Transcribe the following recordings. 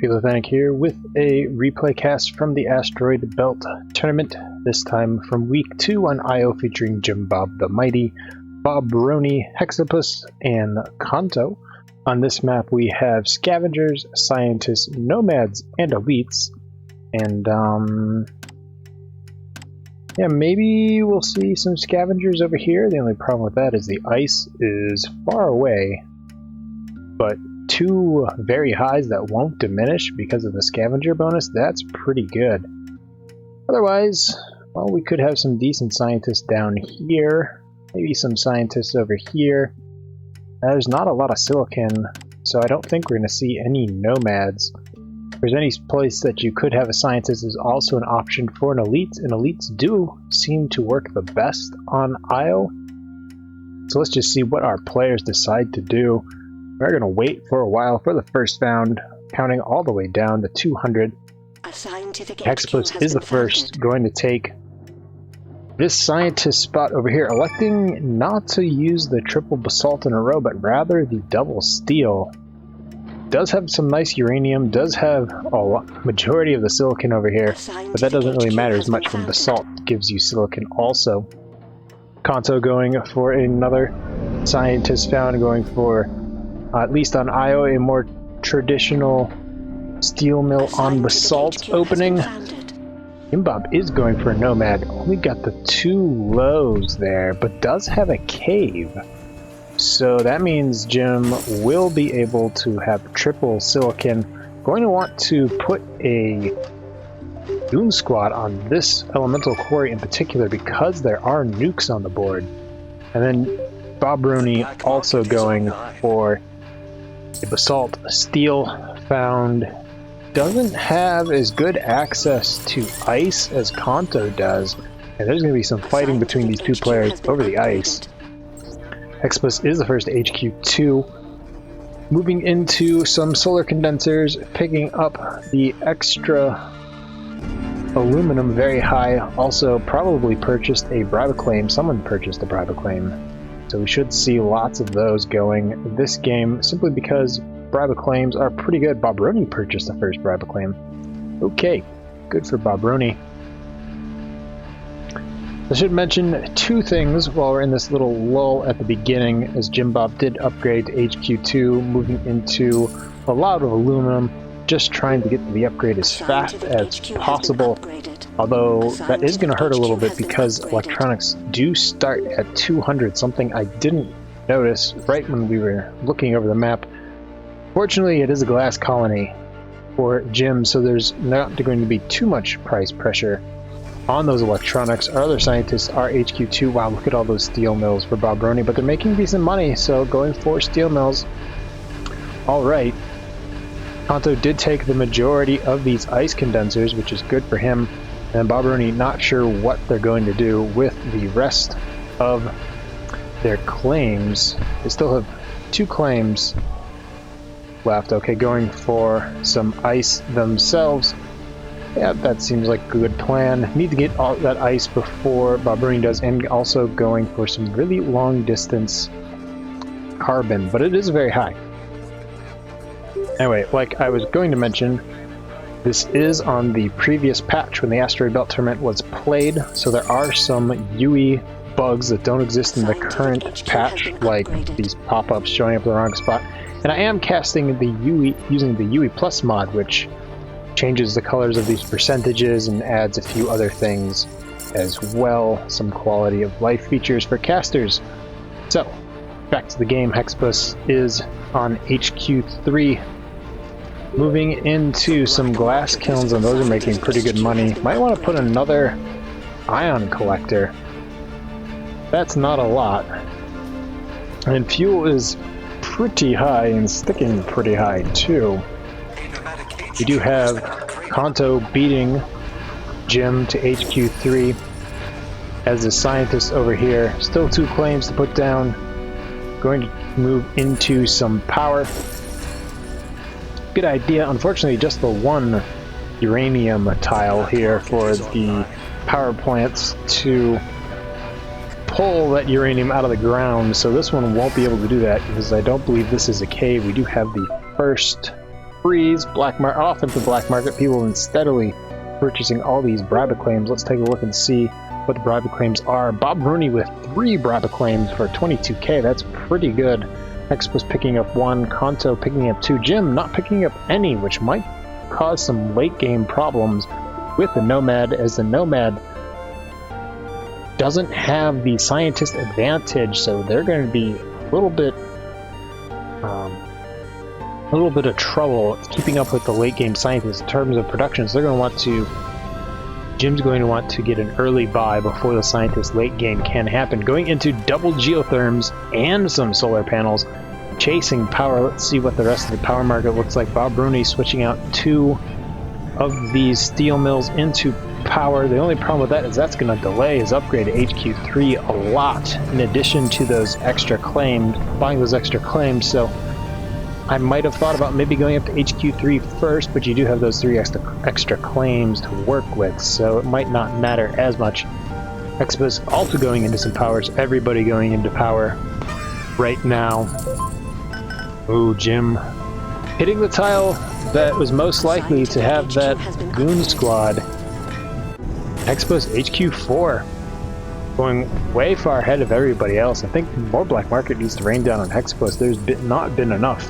Philothantic here with a replay cast from the Asteroid Belt Tournament, this time from Week 2 on IO featuring Jim Bob the Mighty, Bobrooni, Hexapus, and Konto. On this map we have Scavengers, Scientists, Nomads, and Elites, and yeah, maybe we'll see some Scavengers over here. The only problem with that is the ice is far away, but two very highs that won't diminish because of the scavenger bonus. That's pretty good. Otherwise, well, we could have some decent scientists down here, maybe some scientists over here. There's not a lot of silicon, so I don't think we're going to see any nomads. If there's any place that you could have a scientist is also an option for an elite, and elites do seem to work the best on IO. So let's just see what our players decide to do. We're going to wait for a while for the first found, counting all the way down to 200. Hexapus is the first, going to take this scientist spot over here, electing not to use the triple basalt in a row, but rather the double steel. Does have some nice uranium, does have a majority of the silicon over here, but that doesn't really matter as much when basalt gives you silicon also. Konto going for another scientist found, going for at least on IO, a more traditional steel mill on basalt opening. Jim Bob is going for a nomad. Only got the two lows there, but does have a cave. So that means Jim will be able to have triple silicon. Going to want to put a Doom Squad on this elemental quarry in particular because there are nukes on the board. And then Bobrooni also going for the basalt steel found. Doesn't have as good access to ice as Konto does, and there's going to be some fighting between these two players over the ice. Hexapus is the first HQ2, moving into some solar condensers, picking up the extra aluminum very high. Also probably purchased a bribe claim. Someone purchased a bribe claim. So we should see lots of those going this game, simply because bribe claims are pretty good. Bobrooni purchased the first bribe claim. Okay, good for Bobrooni. I should mention two things while we're in this little lull at the beginning, as Jim Bob did upgrade to HQ2, moving into a lot of aluminum, just trying to get the upgrade as fast as possible. Although that is going to hurt a little bit because electronics do start at 200, something I didn't notice right when we were looking over the map. Fortunately, it is a glass colony for Jim, so there's not going to be too much price pressure on those electronics. Our other scientists are HQ2. Wow, look at all those steel mills for Bobrooni, but they're making decent money, so going for steel mills. Alright. Konto did take the majority of these ice condensers, which is good for him. And Bobrooni not sure what they're going to do with the rest of their claims. They still have two claims left. Okay, going for some ice themselves. Yeah, that seems like a good plan. Need to get all that ice before Bobrooni does, and also going for some really long distance carbon, but it is very high. Anyway, like I was going to mention, this is on the previous patch when the Asteroid Belt Tournament was played, so there are some UE bugs that don't exist in the current patch, like these pop-ups showing up in the wrong spot. And I am casting the UE using the UE Plus mod, which changes the colors of these percentages and adds a few other things as well, some quality of life features for casters. So, back to the game. Hexapus is on HQ3. Moving into some glass kilns, and those are making pretty good money. Might want to put another ion collector. That's not a lot. And fuel is pretty high and sticking pretty high too. We do have Konto beating Jim to HQ3 as the scientist over here. Still two claims to put down. Going to move into some power. Good idea. Unfortunately, just the one uranium tile here for the power plants to pull that uranium out of the ground, so this one won't be able to do that because I don't believe this is a cave. We do have the first freeze. Offensive black market. People have been steadily purchasing all these bribe claims. Let's take a look and see what the bribe claims are. Bobrooni with 3 bribe claims for 22k. That's pretty good. Hexapus picking up 1, Konto picking up 2, Jim not picking up any, which might cause some late game problems with the Nomad, as the Nomad doesn't have the scientist advantage, so they're going to be a little bit of trouble keeping up with the late game scientists in terms of production. So they're going to want to, Jim's going to want to get an early buy before the scientist late game can happen. Going into double geotherms and some solar panels, chasing power. Let's see what the rest of the power market looks like. Bobrooni switching out 2 of these steel mills into power. The only problem with that is that's going to delay his upgrade to HQ3 a lot, in addition to those extra claims, buying those extra claims. So I might have thought about maybe going up to HQ3 first, but you do have those 3 extra claims to work with, so it might not matter as much. Hexapus also going into some powers. Everybody going into power right now. Ooh, Jim hitting the tile that was most likely to have that goon squad. Hexapus HQ4 going way far ahead of everybody else. I think more black market needs to rain down on Hexapus. There's not been enough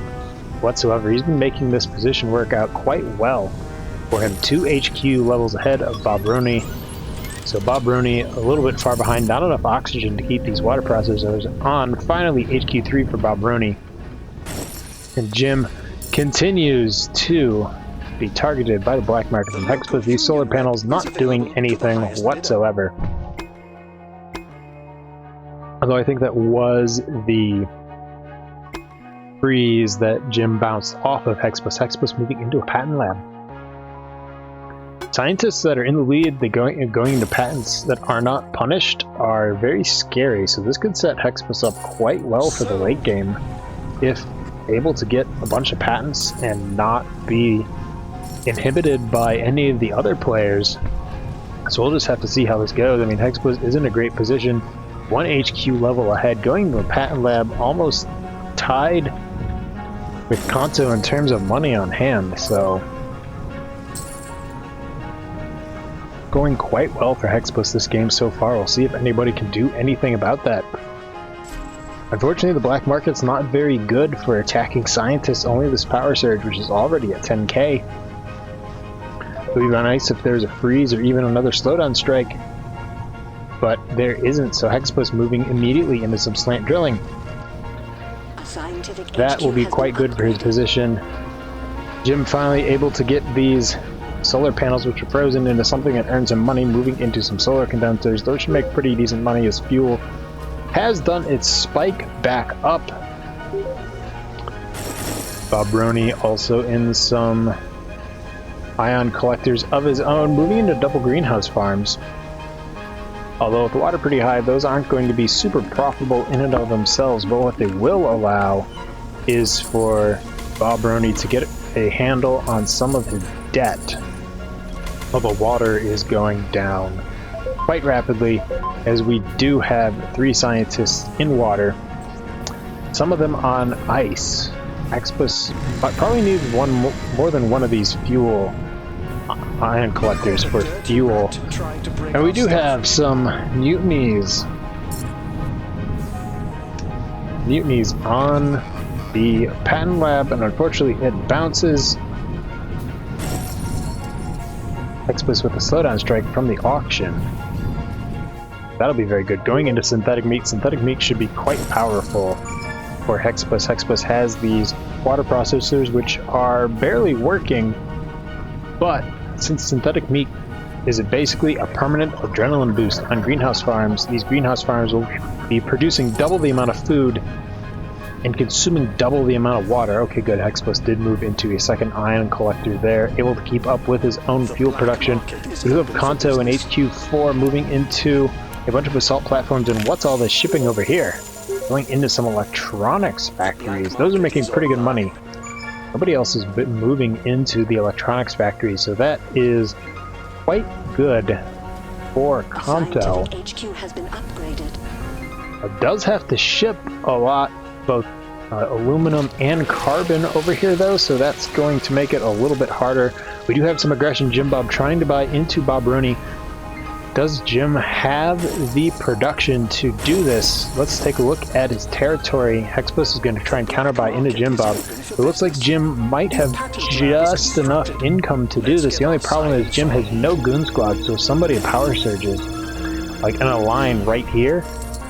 whatsoever. He's been making this position work out quite well for him. 2 HQ levels ahead of Bobrooni. So Bobrooni a little bit far behind. Not enough oxygen to keep these water processors on. Finally HQ3 for Bobrooni. And Jim continues to be targeted by the black market from Hexapus. These solar panels not doing anything whatsoever. Although I think that was the freeze that Jim bounced off of Hexapus. Hexapus moving into a patent lab. Scientists that are in the lead, going into patents that are not punished, are very scary. So this could set Hexapus up quite well for the late game if able to get a bunch of patents and not be inhibited by any of the other players. So we'll just have to see how this goes. I mean, Hexapus is in a great position. 1 HQ level ahead, going to a patent lab, almost tied with Konto in terms of money on hand. So going quite well for Hexapus this game so far. We'll see if anybody can do anything about that. Unfortunately, the black market's not very good for attacking scientists. Only this power surge, which is already at 10k. It would be nice if there's a freeze or even another slowdown strike, but there isn't. So Hexapus moving immediately into some slant drilling. That will be quite good for his position. Jim finally able to get these solar panels, which are frozen, into something that earns him money, moving into some solar condensers. Those should make pretty decent money as fuel has done its spike back up. Bobrooni also in some ion collectors of his own, moving into double greenhouse farms. Although with the water pretty high, those aren't going to be super profitable in and of themselves, but what they will allow is for Bobrooni to get a handle on some of his debt. Although water is going down quite rapidly, as we do have 3 scientists in water, some of them on ice. Hexapus probably needs more than one of these fuel ion collectors for fuel. And we do have some mutinies. Mutinies on the patent lab, and unfortunately it bounces. Hexapus with a slowdown strike from the auction. That'll be very good. Going into synthetic meat. Synthetic meat should be quite powerful for Hexapus. Hexapus has these water processors which are barely working, but since synthetic meat is basically a permanent adrenaline boost on greenhouse farms, these greenhouse farms will be producing double the amount of food and consuming double the amount of water. Okay, good. Hexapus did move into a second ion collector there, able to keep up with his own fuel production. We do have Konto and HQ4 moving into a bunch of assault platforms. And what's all this shipping over here? Going into some electronics factories. Those are making pretty good money. Nobody else has been moving into the electronics factories, so that is quite good for Konto. HQ has been upgraded. It does have to ship a lot, both aluminum and carbon over here though, so that's going to make it a little bit harder. We do have some aggression. Jim Bob trying to buy into Bobrooni. Does Jim have the production to do this? Let's take a look at his territory. Hexapus is going to try and counter buy into Jim Bob. It looks like Jim might have just enough income to do this. The only problem is Jim has no goon squad, so if somebody power surges, like in a line right here,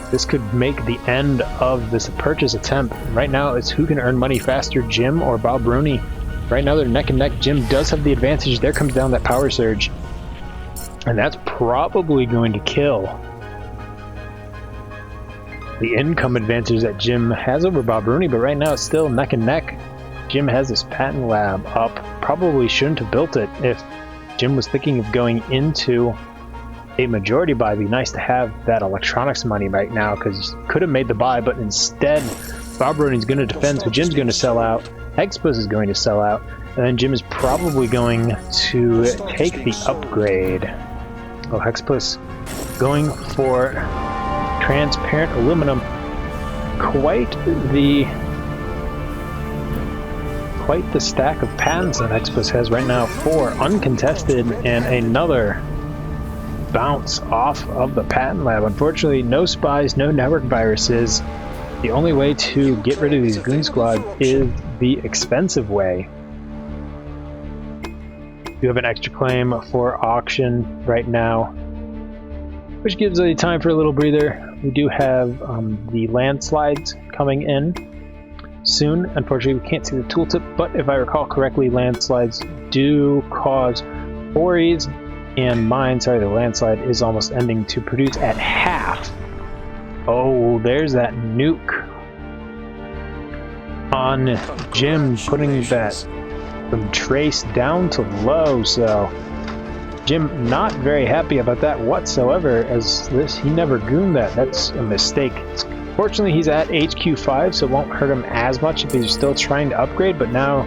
this could make the end of this purchase attempt. Right now, it's who can earn money faster, Jim or Bobrooni. Right now, they're neck and neck. Jim does have the advantage. There comes down that power surge. And that's probably going to kill the income advantage that Jim has over Bobrooni, but right now it's still neck and neck. Jim has this patent lab up. Probably shouldn't have built it if Jim was thinking of going into a majority buy. It'd be nice to have that electronics money right now, because could have made the buy, but instead Bobrooni's going to defend, so Jim's going to sell out. Hexapus is going to sell out, and then Jim is probably going to take the upgrade. Oh, Hexapus going for transparent aluminum. Quite the stack of patents that Hexapus has right now. 4 uncontested and another bounce off of the patent lab. Unfortunately, no spies, no network viruses. The only way to get rid of these goon squads is the expensive way. You have an extra claim for auction right now, which gives a time for a little breather. We do have the landslides coming in soon. Unfortunately, we can't see the tooltip, but if I recall correctly, landslides do cause quarries and mines. Sorry, the landslide is almost ending to produce at half. Oh, there's that nuke on Jim, putting that from trace down to low, so Jim not very happy about that whatsoever, as he never gooned that. That's a mistake. Fortunately, he's at HQ 5, so it won't hurt him as much if he's still trying to upgrade, but now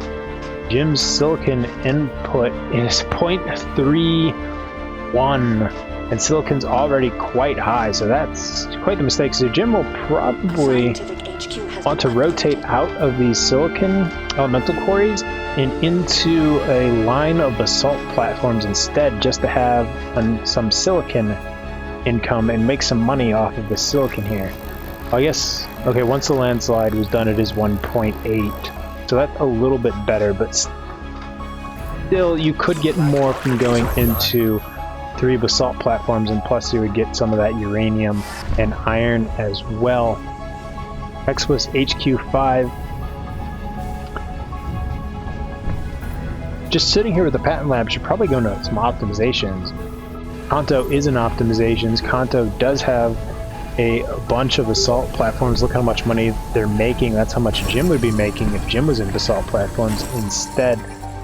Jim's silicon input is 0.31, and silicon's already quite high, so that's quite the mistake. So Jim will probably want to rotate out of these silicon elemental quarries and into a line of basalt platforms instead, just to have some silicon income and make some money off of the silicon here. I guess, okay, once the landslide was done, it is 1.8, so that's a little bit better, but still, you could get more from going into 3 basalt platforms, and plus you would get some of that uranium and iron as well. Hexapus HQ 5. Just sitting here with the patent lab should probably go into some optimizations. Konto is in optimizations. Konto does have a bunch of basalt platforms. Look how much money they're making. That's how much Jim would be making if Jim was in basalt platforms instead.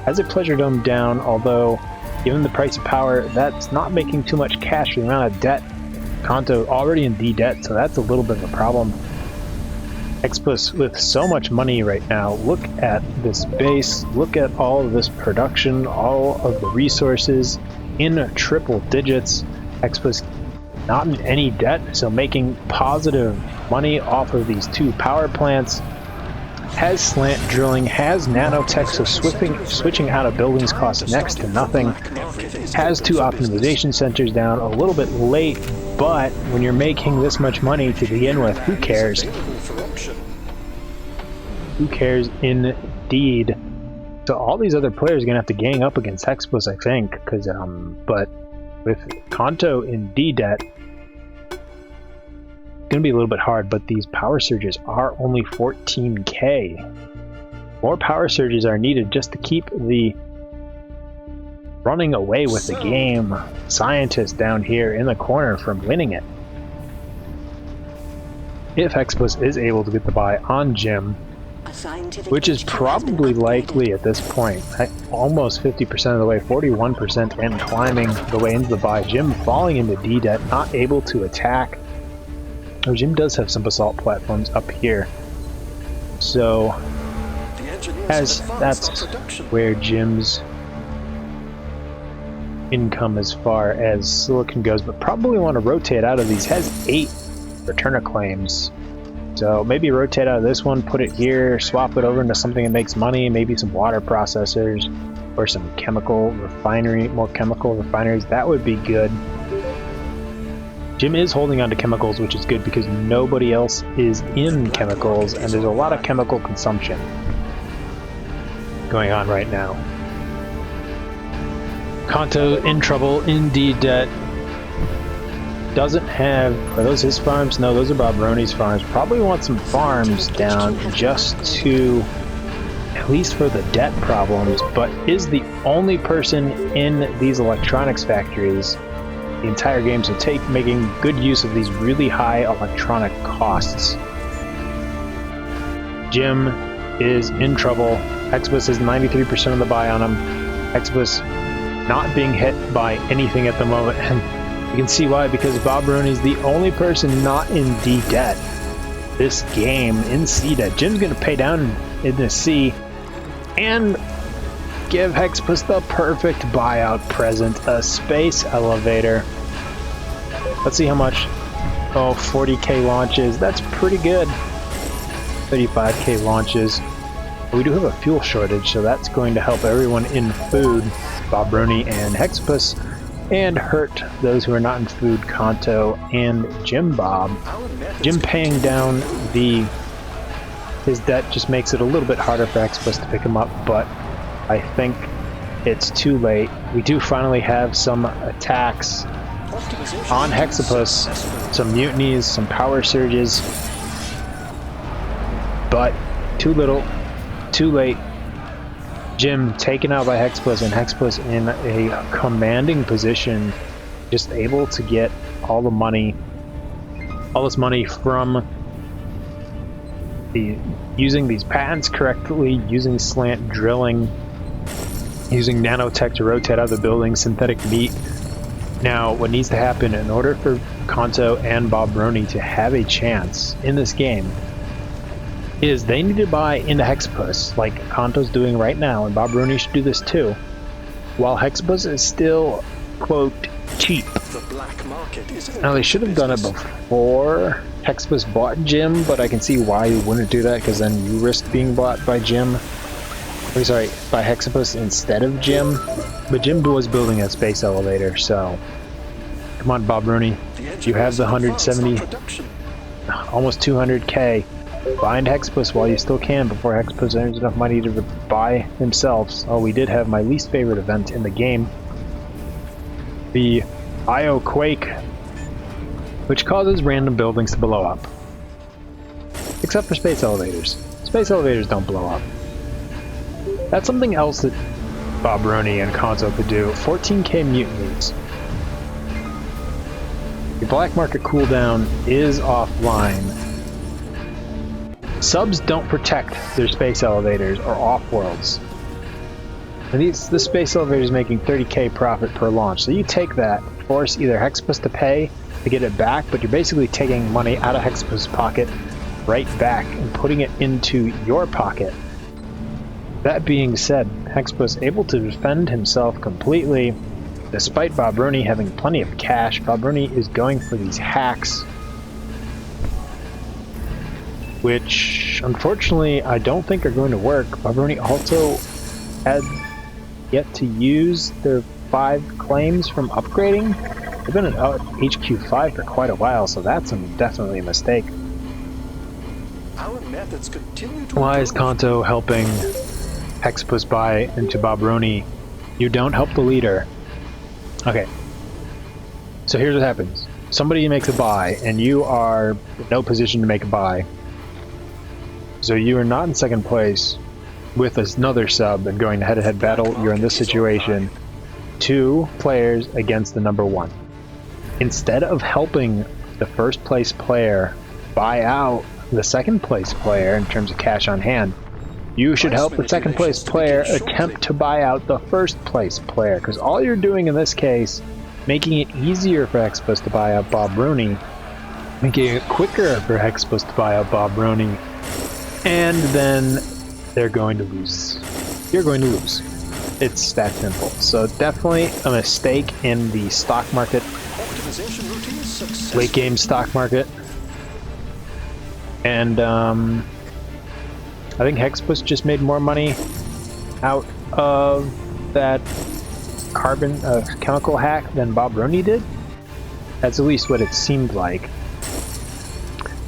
Has a pleasure dome down, although given the price of power, that's not making too much cash for the amount of debt. Konto already in D debt, so that's a little bit of a problem. Hexapus with so much money right now. Look at this base, look at all of this production, all of the resources in triple digits. Hexapus not in any debt, so making positive money off of these 2 power plants. Has slant drilling, has nanotech, so switching out of buildings costs next to nothing. Has 2 optimization centers down, a little bit late, but when you're making this much money to begin with, who cares? Who cares indeed? So all these other players are going to have to gang up against Hexapus, I think, because but with Konto in D debt, it's going to be a little bit hard, but these power surges are only 14k. More power surges are needed just to keep the running away with the game scientist down here in the corner from winning it. If Hexapus is able to get the buy on Jim, which is probably likely at this point, almost 50% of the way, 41%, and climbing the way into the buy. Jim falling into D debt, not able to attack. Oh, Jim does have some basalt platforms up here, so that's where Jim's income as far as silicon goes, but probably want to rotate out of these. Has 8 returner claims, So maybe rotate out of this one, put it here, swap it over into something that makes money, maybe some water processors or some chemical refinery, more chemical refineries. That would be good. Jim is holding on to chemicals, which is good because nobody else is in chemicals, and there's a lot of chemical consumption going on right now. Konto in trouble, indeed debt. Doesn't have... Are those his farms? No, those are Bobrooni's farms. Probably want some farms down just to... at least for the debt problems, but is the only person in these electronics factories the entire game, so making good use of these really high electronic costs. Jim is in trouble. Hexapus has 93% of the buy on him. Hexapus not being hit by anything at the moment, and you can see why, because Bobrooni is the only person not in D debt this game, in C debt. Jim's going to pay down in the C and give Hexapus the perfect buyout present, a space elevator. Let's see how much. Oh, 40k launches. That's pretty good. 35k launches. We do have a fuel shortage, so that's going to help everyone in food, Bobrooni and Hexapus, and hurt those who are not in food, Konto and Jim Bob. Jim paying down his debt just makes it a little bit harder for Hexapus to pick him up, but I think it's too late. We do finally have some attacks on Hexapus, some mutinies, some power surges, but too little, too late. Jim taken out by Hexapus, and Hexapus in a commanding position, just able to get all the money, all this money from using these patents correctly, using slant drilling, using nanotech to rotate out of the building, synthetic meat. Now, what needs to happen in order for Konto and Bobrooni to have a chance in this game is they need to buy into Hexapus, like Konto's doing right now, and Bobrooni should do this too, while Hexapus is still, quote, cheap. The black market is now, they should have done it before Hexapus bought Jim, but I can see why you wouldn't do that, because then you risk being bought by Jim. I'm sorry, by Hexapus instead of Jim. But Jim was building a space elevator, so... Come on, Bobrooni. You have the 170... almost 200k. Bind Hexapus while you still can before Hexapus earns enough money to buy himself. Oh, we did have my least favorite event in the game. The IO Quake, which causes random buildings to blow up. Except for space elevators. Space elevators don't blow up. That's something else that Bobrooni and Konto could do. 14k mutinies. The black market cooldown is offline. Subs don't protect their space elevators or off-worlds. And this space elevator is making 30k profit per launch. So you take that, force either Hexapus to pay to get it back, but you're basically taking money out of Hexapus' pocket right back and putting it into your pocket. That being said, Hexapus able to defend himself completely, despite Bobrooni having plenty of cash. Bobrooni is going for these hacks, which unfortunately I don't think are going to work. Bobrooni also had yet to use their 5 claims from upgrading. They've been at HQ5 for quite a while, so that's definitely a mistake. Our methods continue to Why is Konto helping Hexapus buy into Bobrooni? You don't help the leader. Okay. So here's what happens. Somebody makes a buy, and you are in no position to make a buy. So you are not in second place with another sub and going to head-to-head battle. You're in this situation. 2 players against the number 1. Instead of helping the first place player buy out the second place player in terms of cash on hand, you should help the second place player attempt to buy out the first place player, because all you're doing in this case, making it easier for Hexapus to buy out Bobrooni, making it quicker for Hexapus to buy out Bobrooni, and then they're going to lose. You're going to lose. It's that simple. So definitely a mistake in the stock market, late game stock market. And I think Hexapus just made more money out of that carbon chemical hack than Bobrooni did. That's at least what it seemed like.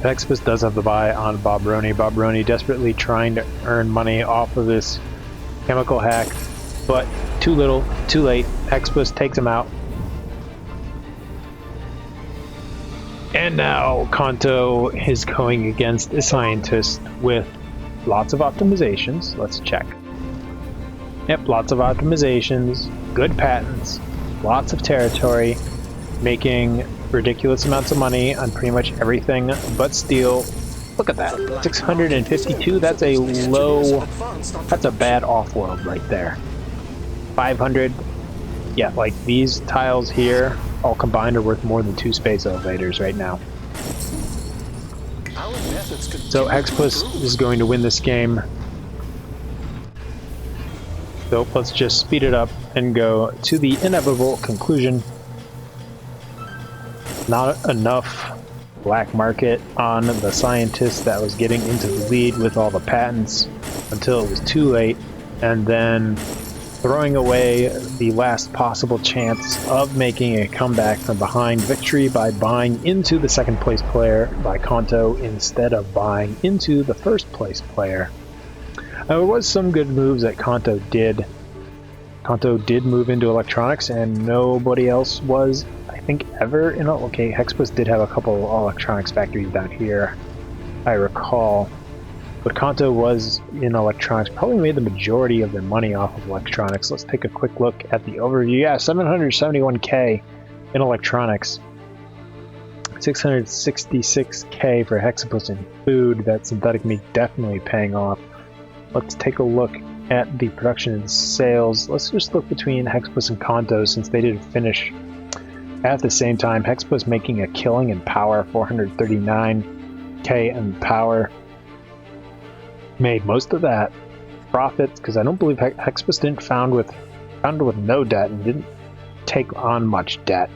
Hexapus does have the buy on Bobrooni. Bobrooni desperately trying to earn money off of this chemical hack, but too little, too late. Hexapus takes him out. And now Konto is going against a scientist with lots of optimizations. Let's check. Yep, lots of optimizations, good patents, lots of territory, making ridiculous amounts of money on pretty much everything but steel. Look at that, 652, that's a low, that's a bad Offworld right there. 500, yeah, like these tiles here, all combined are worth more than 2 space elevators right now. So Hexapus is going to win this game. So let's just speed it up and go to the inevitable conclusion. Not enough black market on the scientist that was getting into the lead with all the patents until it was too late, and then throwing away the last possible chance of making a comeback from behind victory by buying into the second place player by Konto instead of buying into the first place player. Now, there was some good moves that Konto did. Konto did move into electronics and nobody else was, I think, ever in a... Okay, Hexapus did have a couple electronics factories down here, I recall. But Konto was in electronics, probably made the majority of their money off of electronics. Let's take a quick look at the overview. Yeah, 771k in electronics. 666k for Hexapus in food. That synthetic meat definitely paying off. Let's take a look at the production and sales. Let's just look between Hexapus and Konto since they didn't finish at the same time. Hexapus making a killing in power, 439k in power. Made most of that profits because I don't believe Hexapus didn't found with no debt and didn't take on much debt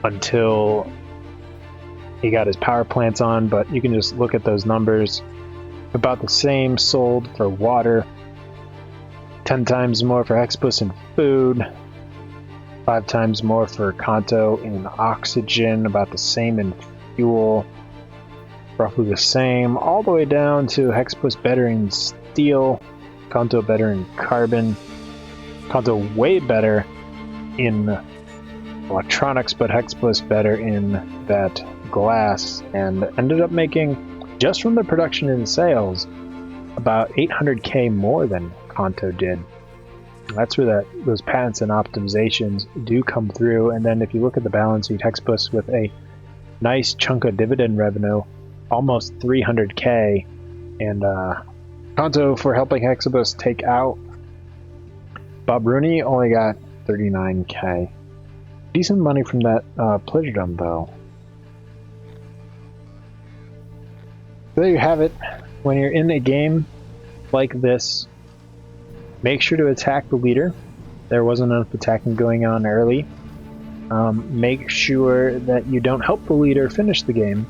until he got his power plants on. But you can just look at those numbers. About the same sold for water, 10 times more for Hexapus in food, 5 times more for Konto in oxygen, about the same in fuel, roughly the same, all the way down to Hexapus better in steel, Konto better in carbon, Konto way better in electronics, but Hexapus better in that glass, and ended up making, just from the production and sales, about 800k more than Konto did. That's where those patents and optimizations do come through. And then if you look at the balance sheet, Hexapus with a nice chunk of dividend revenue, almost 300k, and Konto for helping Hexapus take out Bobrooni only got 39k. Decent money from that Pledrodome though. There you have it. When you're in a game like this, make sure to attack the leader. There wasn't enough attacking going on early. Make sure that you don't help the leader finish the game.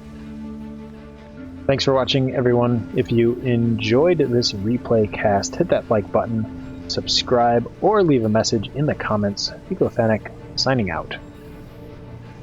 Thanks for watching, everyone. If you enjoyed this replay cast, hit that like button, subscribe, or leave a message in the comments. Ecofanic signing out.